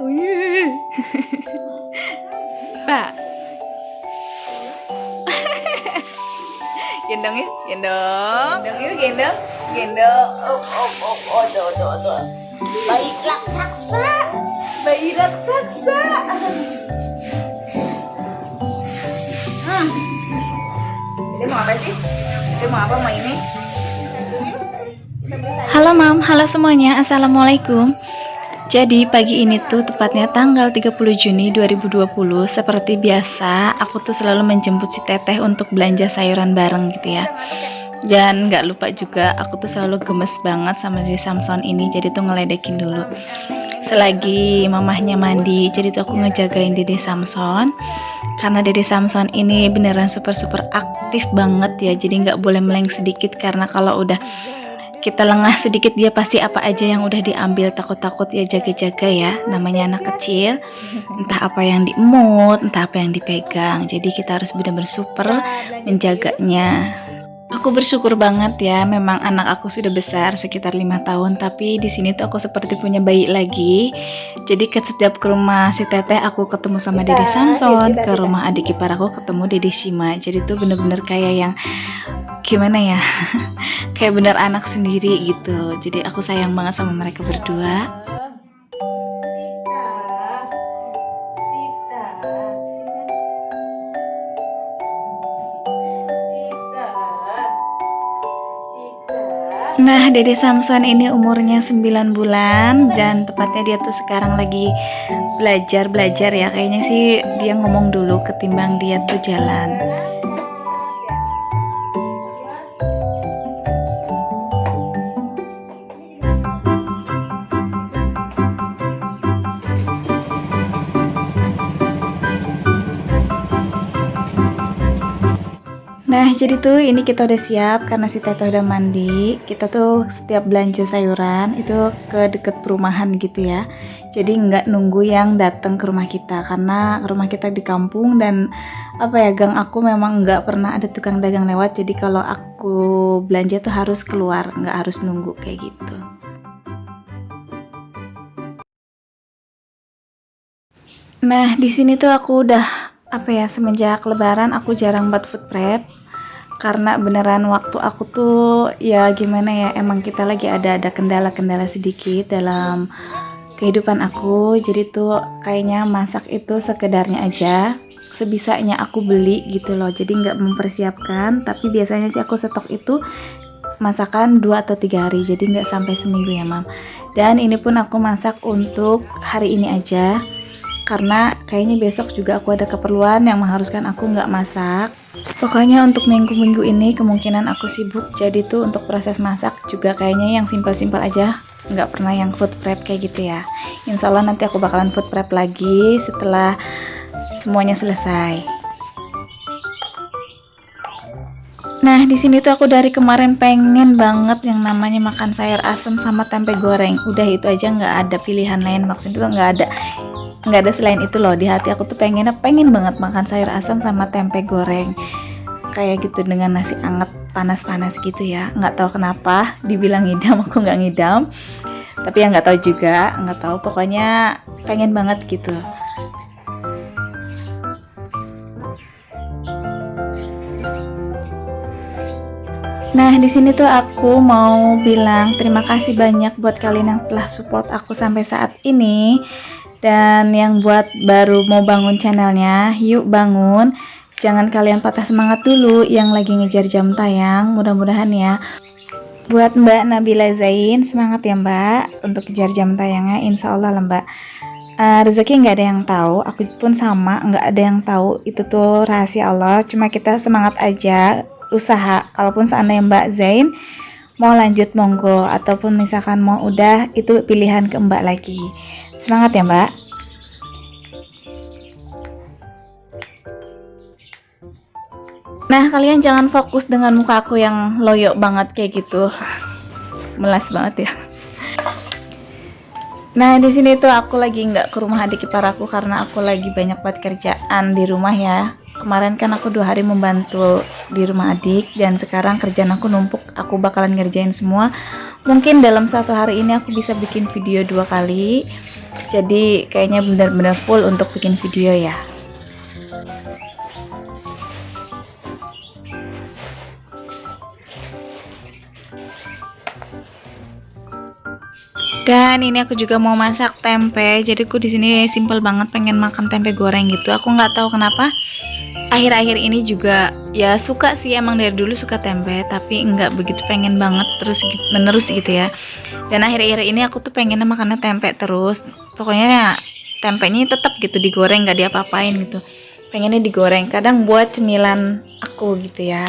Wih. Pak. Gendong ya, gendong. Gendong yuk, gendong. Gendong. Oh, tuh. Bayi raksasa. Bayi raksasa. Dia mau apa sih? Dia mau apa mau ini? Halo Mam, halo semuanya, Assalamualaikum. Jadi pagi ini tuh tepatnya tanggal 30 Juni 2020. Seperti biasa, aku tuh selalu menjemput si Teteh untuk belanja sayuran bareng gitu ya. Dan gak lupa juga, aku tuh selalu gemes banget sama Dede Samson ini. Jadi tuh ngeledekin dulu selagi mamahnya mandi. Jadi tuh aku ngejagain Dede Samson, karena Dede Samson ini beneran super aktif banget ya. Jadi gak boleh meleng sedikit, karena kalau udah kita lengah sedikit dia pasti apa aja yang udah diambil. Takut ya, jaga-jaga ya, namanya anak kecil, entah apa yang diemut, entah apa yang dipegang. Jadi kita harus benar-benar super menjaganya. Aku bersyukur banget ya, memang anak aku sudah besar sekitar 5 tahun, tapi di sini tuh aku seperti punya bayi lagi. Jadi setiap ke rumah si Teteh aku ketemu sama Dede Samson, ke rumah adik ipar aku ketemu Dede Shima. Jadi tuh bener-bener kayak yang gimana ya, kayak bener anak sendiri gitu. Jadi aku sayang banget sama mereka berdua. Nah, Dede Samson ini umurnya 9 bulan dan tepatnya dia tuh sekarang lagi belajar ya. Kayaknya sih dia ngomong dulu ketimbang dia tuh jalan. Nah, jadi tuh ini kita udah siap karena si Teteh udah mandi. Kita tuh setiap belanja sayuran itu ke deket perumahan gitu ya. Jadi nggak nunggu yang datang ke rumah kita, karena rumah kita di kampung dan apa ya, gang aku memang nggak pernah ada tukang dagang lewat. Jadi kalau aku belanja tuh harus keluar, nggak harus nunggu kayak gitu. Nah, di sini tuh aku udah apa ya, semenjak lebaran aku jarang buat food prep. Karena beneran waktu aku tuh ya gimana ya, emang kita lagi ada kendala-kendala sedikit dalam kehidupan aku. Jadi tuh kayaknya masak itu sekedarnya aja, sebisanya aku beli gitu loh. Jadi nggak mempersiapkan, tapi biasanya sih aku stok itu masakan 2 atau 3 hari, jadi nggak sampai seminggu ya Mam. Dan ini pun aku masak untuk hari ini aja, karena kayaknya besok juga aku ada keperluan yang mengharuskan aku nggak masak. Pokoknya untuk minggu-minggu ini kemungkinan aku sibuk, jadi tuh untuk proses masak juga kayaknya yang simpel-simpel aja, nggak pernah yang food prep kayak gitu ya. Insya Allah nanti aku bakalan food prep lagi setelah semuanya selesai. Nah, di sini tuh aku dari kemarin pengen banget yang namanya makan sayur asem sama tempe goreng. Udah itu aja, nggak ada pilihan lain. Maksudnya tuh nggak ada selain itu loh. Di hati aku tuh pengen banget makan sayur asam sama tempe goreng kayak gitu dengan nasi anget panas-panas gitu ya. Nggak tahu kenapa dibilang ngidam, aku nggak ngidam, tapi ya nggak tahu juga, nggak tahu, pokoknya pengen banget gitu. Nah, di sini tuh aku mau bilang terima kasih banyak buat kalian yang telah support aku sampai saat ini. Dan yang buat baru mau bangun channelnya, yuk bangun. Jangan kalian patah semangat dulu yang lagi ngejar jam tayang. Mudah-mudahan ya. Buat Mbak Nabila Zain, semangat ya Mbak untuk kejar jam tayangnya. Insya Allah lah Mbak. Rezeki nggak ada yang tahu, aku pun sama, nggak ada yang tahu. Itu tuh rahasia Allah. Cuma kita semangat aja, usaha. Kalaupun seandainya Mbak Zain mau lanjut monggo, ataupun misalkan mau udah, itu pilihan ke Mbak lagi. Semangat ya Mbak. Nah, kalian jangan fokus dengan muka aku yang loyo banget kayak gitu. Melas banget ya. Nah, di sini tuh aku lagi nggak ke rumah adik ipar aku karena aku lagi banyak banget kerjaan di rumah ya. Kemarin kan aku 2 hari membantu di rumah adik, dan sekarang kerjaan aku numpuk, aku bakalan ngerjain semua. Mungkin dalam 1 hari ini aku bisa bikin video 2 kali. Jadi kayaknya benar-benar full untuk bikin video ya. Dan ini aku juga mau masak tempe. Jadi aku di sini simple banget pengen makan tempe goreng gitu. Aku nggak tahu kenapa akhir-akhir ini juga ya suka sih, emang dari dulu suka tempe, tapi nggak begitu pengen banget terus menerus gitu ya. Dan akhir-akhir ini aku tuh pengennya makannya tempe terus. Pokoknya ya, tempenya tetap gitu digoreng, nggak diapa-apain gitu. Pengennya digoreng. Kadang buat cemilan aku gitu ya.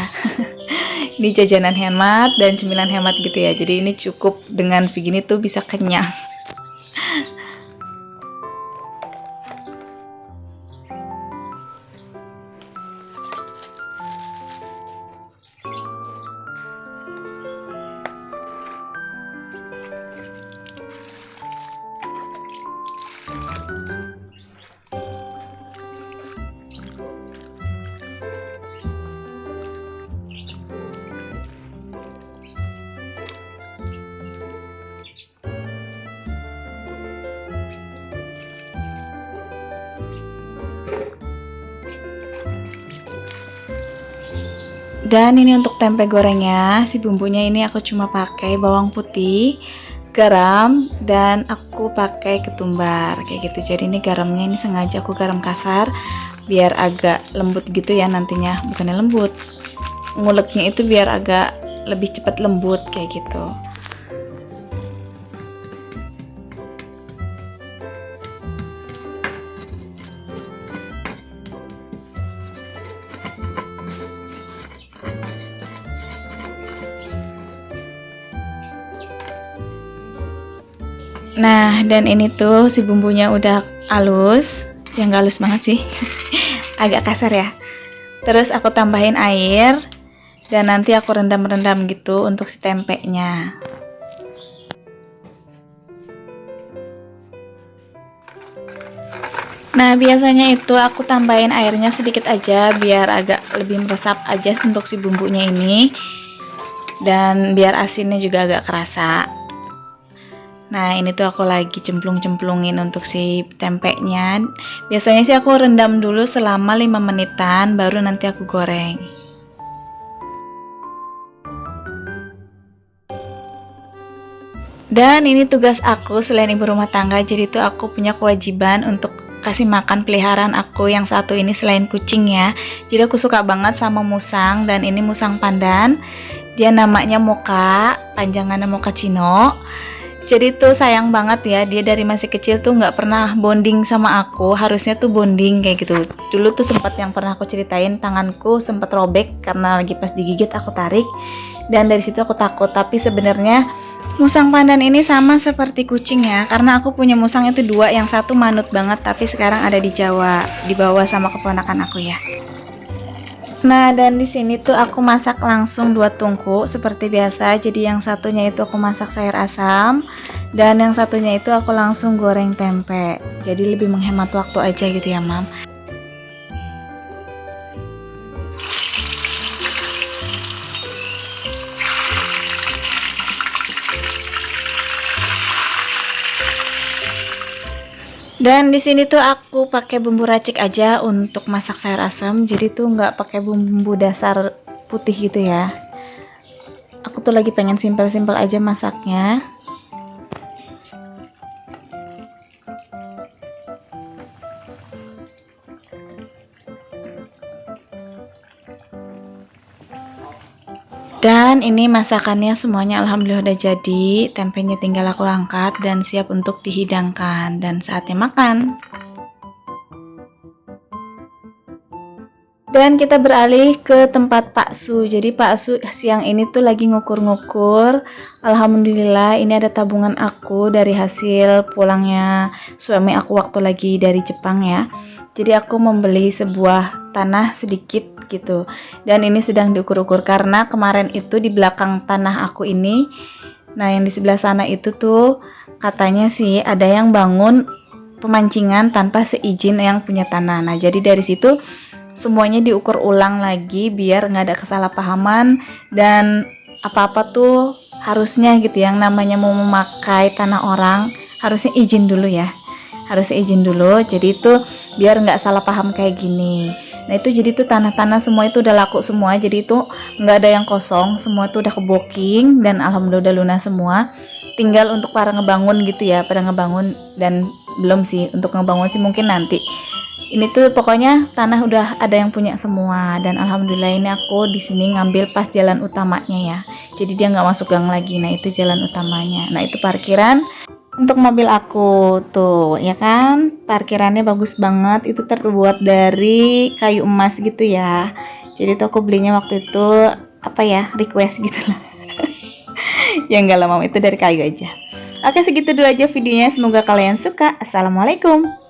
Ini jajanan hemat dan cemilan hemat gitu ya. Jadi ini cukup dengan segini tuh bisa kenyang. Dan ini untuk tempe gorengnya, si bumbunya ini aku cuma pakai bawang putih, garam, dan aku pakai ketumbar kayak gitu. Jadi ini garamnya ini sengaja aku garam kasar biar agak lembut gitu ya nantinya, bukannya lembut, nguleknya itu biar agak lebih cepat lembut kayak gitu. Nah, dan ini tuh si bumbunya udah halus, yang gak halus banget sih, agak kasar ya. Terus aku tambahin air, dan nanti aku rendam-rendam gitu untuk si tempenya. Nah, biasanya itu aku tambahin airnya sedikit aja, biar agak lebih meresap aja untuk si bumbunya ini, dan biar asinnya juga agak kerasa. Nah, ini tuh aku lagi cemplung-cemplungin untuk si tempenya. Biasanya sih aku rendam dulu selama 5 menitan, baru nanti aku goreng. Dan ini tugas aku selain ibu rumah tangga, jadi tuh aku punya kewajiban untuk kasih makan peliharaan aku yang satu ini selain kucing ya. Jadi aku suka banget sama musang, dan ini musang pandan. Dia namanya Mocha, panjangannya Mochaccino. Jadi tuh sayang banget ya, dia dari masih kecil tuh nggak pernah bonding sama aku. Harusnya tuh bonding kayak gitu. Dulu tuh sempat yang pernah aku ceritain, tanganku sempat robek karena lagi pas digigit aku tarik, dan dari situ aku takut. Tapi sebenarnya musang pandan ini sama seperti kucing ya, karena aku punya musang itu 2, yang satu manut banget tapi sekarang ada di Jawa, dibawa sama keponakan aku ya. Nah, dan di sini tuh aku masak langsung 2 tungku seperti biasa. Jadi yang satunya itu aku masak sayur asam, dan yang satunya itu aku langsung goreng tempe. Jadi lebih menghemat waktu aja gitu ya, Mam. Dan di sini tuh aku pakai bumbu racik aja untuk masak sayur asam, jadi tuh nggak pakai bumbu dasar putih gitu ya. Aku tuh lagi pengen simpel-simpel aja masaknya. Dan ini masakannya semuanya alhamdulillah udah jadi. Tempenya tinggal aku angkat dan siap untuk dihidangkan, dan saatnya makan. Dan kita beralih ke tempat Pak Su. Jadi Pak Su siang ini tuh lagi ngukur-ngukur. Alhamdulillah ini ada tabungan aku dari hasil pulangnya suami aku waktu lagi dari Jepang ya. Jadi aku membeli sebuah tanah sedikit gitu. Dan ini sedang diukur-ukur karena kemarin itu di belakang tanah aku ini, nah yang di sebelah sana itu tuh katanya sih ada yang bangun pemancingan tanpa seizin yang punya tanah. Nah, jadi dari situ semuanya diukur ulang lagi biar nggak ada kesalahpahaman, dan apa-apa tuh harusnya gitu yang namanya mau memakai tanah orang harusnya izin dulu ya. harus izin dulu. Jadi itu biar nggak salah paham kayak gini. Nah itu jadi tuh tanah-tanah semua itu udah laku semua, jadi itu nggak ada yang kosong, semua itu udah kebooking dan alhamdulillah udah lunas semua. Tinggal untuk para ngebangun gitu ya, pada ngebangun dan belum sih untuk ngebangun sih mungkin nanti. Ini tuh pokoknya tanah udah ada yang punya semua dan alhamdulillah ini aku di sini ngambil pas jalan utamanya ya. Jadi dia nggak masuk gang lagi. Nah itu jalan utamanya. Nah itu parkiran untuk mobil aku tuh ya kan. Parkirannya bagus banget. Itu terbuat dari kayu emas gitu ya. Jadi tuh aku belinya waktu itu apa ya request gitu lah. Ya enggak lama itu dari kayu aja. Oke segitu dulu aja videonya. Semoga kalian suka. Assalamualaikum.